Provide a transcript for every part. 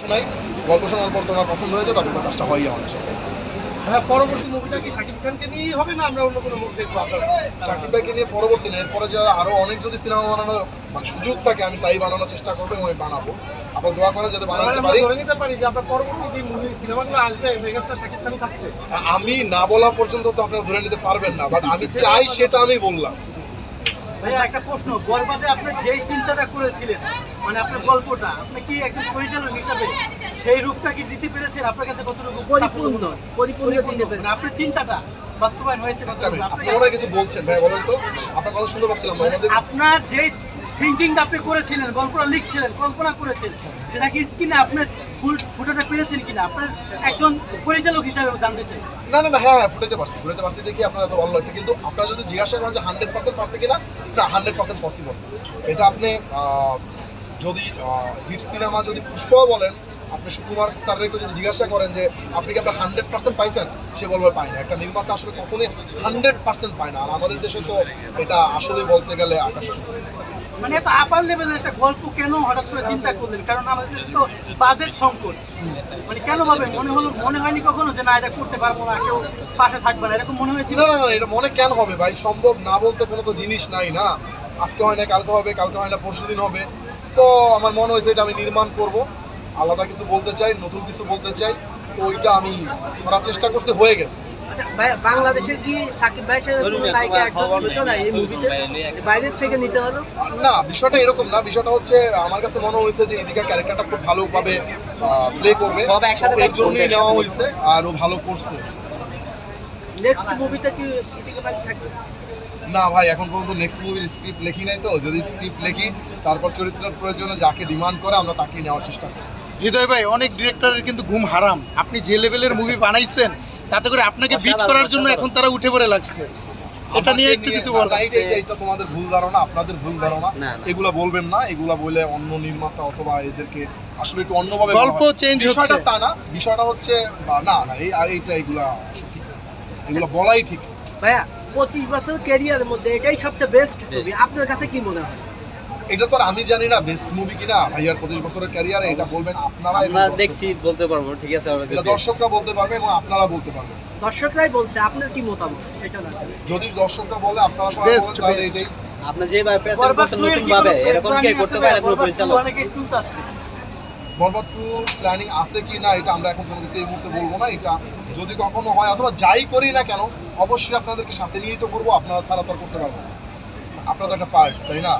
শোনাই, গল্প শোনার পর তোমার পছন্দ হয়েছে, তারপর তো কাজটা হয়ই আমাদের সাথে। হ্যাঁ, পরবর্তী মুভিটা কি শাকিব খানকে নিয়েই হবে না আমরা অন্য কোনো মুভি দেখবো আপনার? শাকিব ভাইকে নিয়ে পরবর্তী না, এরপরে যে আরো অনেক যদি সিনেমা বানানোর মানে সুযোগ থাকে আমি তাই বানানোর চেষ্টা করবো এবং আমি বানাবো। আপনার দোয়া করে যাতে বানাতে আমরা পারি। ধরে নিতে পারি যে আপনার পরবর্তী যে মুভি সিনেমাগুলো আসবে মেগাস্টার শাকিব খানই থাকছে। আমি না বলা পর্যন্ত তো আপনারা ধরে নিতে পারবেন না, বাট আমি চাই সেটা আমি বললাম। ভাইয়া একটা প্রশ্ন, বরবাদে আপনি যেই চিন্তাটা করেছিলেন, মানে আপনার গল্পটা আপনি কি একজন পরিচালক হিসাবে সেই রূপটা কি দিতে পেরেছেন? আপনার কাছে কতটুকু পরিপূর্ণ দিতে পেরেছেন? আপনার চিন্তাটা বাস্তবায়ন হয়েছে কতটুকু? আপনারা কিছু বলছেন ভাই, বলেন তো, আপনার কথা শুনতে পাচ্ছিলাম না। আপনার যে থিঙ্কিংটা আপনি করেছিলেন, গল্পটা লিখছিলেন, কল্পনা করেছেন, সেটা কি স্ক্রিনে আপনার ফুটাতে পেরেছেন কিনা আপনার একজন পরিচালক হিসাবে জানতে চাই। না না না, হ্যাঁ ফুটাতে পারছি দেখি আপনারা তো ভালো লাগছে, কিন্তু আপনারা যদি জিজ্ঞাসা করেন যে 100% পারছে কিনা, না 100% পসিবল। এটা আপনি যদি হিট সিনেমা যদি পুষ্পাও বলেন, আপনি সুকুমার স্যারেরকে যদি জিজ্ঞাসা করেন যে আপনি কি আপনার 100% পাইছেন, সে বলবে পায় না। একটা নির্মাতা আসলে কখনোই 100% পায় না, আর আমাদের দেশে তো এটা আসলে বলতে গেলে আকাশ। মানে এত আপার লেভেলের একটা গল্প কেন হঠাৎ করে চিন্তা করলেন? কারণ আমাদের তো বাজেট সংকট, মানে কেন ভাবে মনে হয়নি কখনো যে না এটা করতে পারবো না, কেউ পাশে থাকবে না, এরকম মনে হয়েছিল? না না না, এটা মনে কেন হবে ভাই? সম্ভব না বলতে কোনো তো জিনিস নাই না। আজকে হয় না কালকে হবে, কালকে হয় না পরশুদিন হবে। সো আমার মনে হয়েছে এটা আমি নির্মাণ করব, আলাদা কিছু বলতে চাই, নতুন কিছু বলতে চাই, তো ওইটা আমি করার চেষ্টা করতে হয়ে গেছে। বাংলাদেশের কি সাকিব ভাই নায়িকা একজন হতো না এই মুভিতে, বাইরের থেকে নিতে হলো? না, বিষয়টা এরকম না। বিষয়টা হচ্ছে আমার কাছে মনে হয়েছে যে এদিকে ক্যারেক্টারটা খুব ভালোভাবে প্লে করবে, সব একসাথে এর জন্যই নেওয়া হয়েছে, আর ও ভালো করছে। নেক্সট মুভিতে কি ইতিকে ভাই থাকবে? না ভাই, এখন পর্যন্ত নেক্সট মুভির স্ক্রিপ্ট লেখি নাই, তো যদি স্ক্রিপ্ট লেখি তারপর চরিত্রের প্রয়োজনে যাকে ডিমান্ড করে আমরা তাকেই নেওয়ার চেষ্টা করি। হৃদয় ভাই, অনেক ডিরেক্টরের কিন্তু ঘুম হারাম। আপনি যে লেভেলের মুভি বানাইছেন, তাতে করে আপনাকে বিট করার জন্য এখন তারা উঠে পড়ে লাগছে। এটা নিয়ে একটু কিছু বলেন। এটা তোমাদের ভুল ধারণা, আপনাদের ভুল ধারণা। এগুলা বলবেন না, এগুলা বলে অন্য নির্মাতা অথবা এদেরকে আসলে একটু অন্যভাবে গল্প চেঞ্জ হচ্ছে। বিষয়টা তা না, বিষয়টা হচ্ছে না না এইটা এগুলা ঠিক, এগুলা বলাই ঠিক। ভাইয়া 25 বছর ক্যারিয়ারের মধ্যে এটাই সবচেয়ে বেস্ট ছবি, আপনার কাছে কি মনে হয়? এটা তো আর আমি জানি না বেস্ট মুভি কিনা ভাইয়ার 25 বছরের ক্যারিয়ারে, এটা বলবেন আপনারা। আমরা দেখছি বলতে পারবো, ঠিক আছে, এটা দর্শকরা বলতে পারবে এবং আপনারা বলতে পারবেন। দর্শকরাই বলছে, আপনার কি মতামত সেটা না? যদি দর্শকরা বলে আপনারা সবাই বলেন, তাহলে এটাই। আপনি যেভাবে প্রেজেন্ট করছেন নতুন ভাবে, এরকম কি করতে পারে কোনো পরিচালক? অনেকে টু চাচ্ছে। বরবাদ 2 প্ল্যানিং আছে কি না এটা আমরা এখন কোনো কিছু এই মুহূর্তে বলবো না। এটা যদি কখনো হয় অথবা যাই করি না কেন, অবশ্যই আপনাদেরকে সাথে নিয়েই তো করবো, আপনারা ছাড়া তো আর করতে পারবো না। আপনাদের একটা পার্ট, তাই না?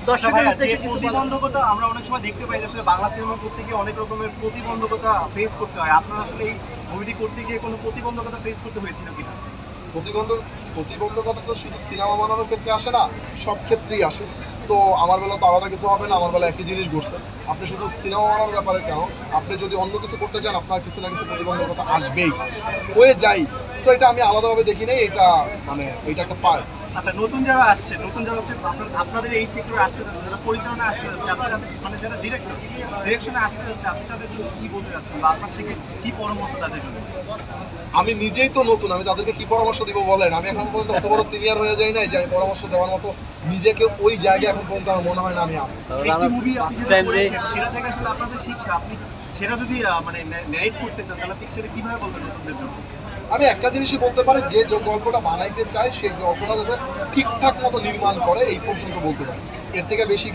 দর্শকের যে উদ্দেশ্যে কিছু বলার? প্রতিবন্ধকতা আমরা অনেক সময় দেখতে পাই যে আসলে বাংলা সিনেমা করতে গিয়ে অনেক রকমের প্রতিবন্ধকতা ফেস করতে হয়। আপনার আসলে এই মুভিটি করতে গিয়ে কোনো প্রতিবন্ধকতা ফেস করতে হয়েছিল কিনা? প্রতিবন্ধকতা তো শুধু সিনেমা বানানোর ক্ষেত্রে আসে না, সব ক্ষেত্রেই আসে। সো আমার বেলা তো আলাদা কিছু হবে না, আমার বেলা একই জিনিস ঘটছে। আপনি শুধু সিনেমা বানানোর ব্যাপারে কেন, আপনি যদি অন্য কিছু করতে চান আপনার কিছু না কিছু প্রতিবন্ধকতা আসবেই, হয়ে যাই। সো এটা আমি আলাদাভাবে দেখি নাই, এটা মানে এটা একটা পার্ট। আচ্ছা, নতুন যারা আসছে, নতুন যারা হচ্ছে আপনাদের এই সেক্টরে আসতে যাচ্ছে, যারা পরিচালনা আসতে যাচ্ছে, আপনি তাদের মানে যারা ডিরেকশনে আসতে যাচ্ছে, আপনি তাদের জন্য কি বলতে যাচ্ছেন বা আপনার থেকে কি পরামর্শ তাদের জন্য? আমি নিজেই তো নতুন, আমি তাদেরকে কি পরামর্শ দিব বলেন? আমি এখন পর্যন্ত অত বড় সিনিয়র হয়ে যাই নাই যে আমি পরামর্শ দেওয়ার মতো নিজেকে ওই জায়গায় এখন পর্যন্ত আমার মনে হয় না আমি আছি। একটি মুভি আপনি যেটা করেছেন সেটা থেকে আসলে আপনাদের শিক্ষা, আপনি সেটা যদি মানে ন্যারেট করতে চান তাহলে আপনি সেটা কিভাবে বলবেন নতুনদের জন্য? আমি একটা জিনিসই বলতে পারি, যে গল্পটা বানাইতে চায় সেই গল্পটা যাতে ঠিকঠাক মতো নির্মাণ করে, এই পর্যন্ত বলতে পারি। এর থেকে বেশি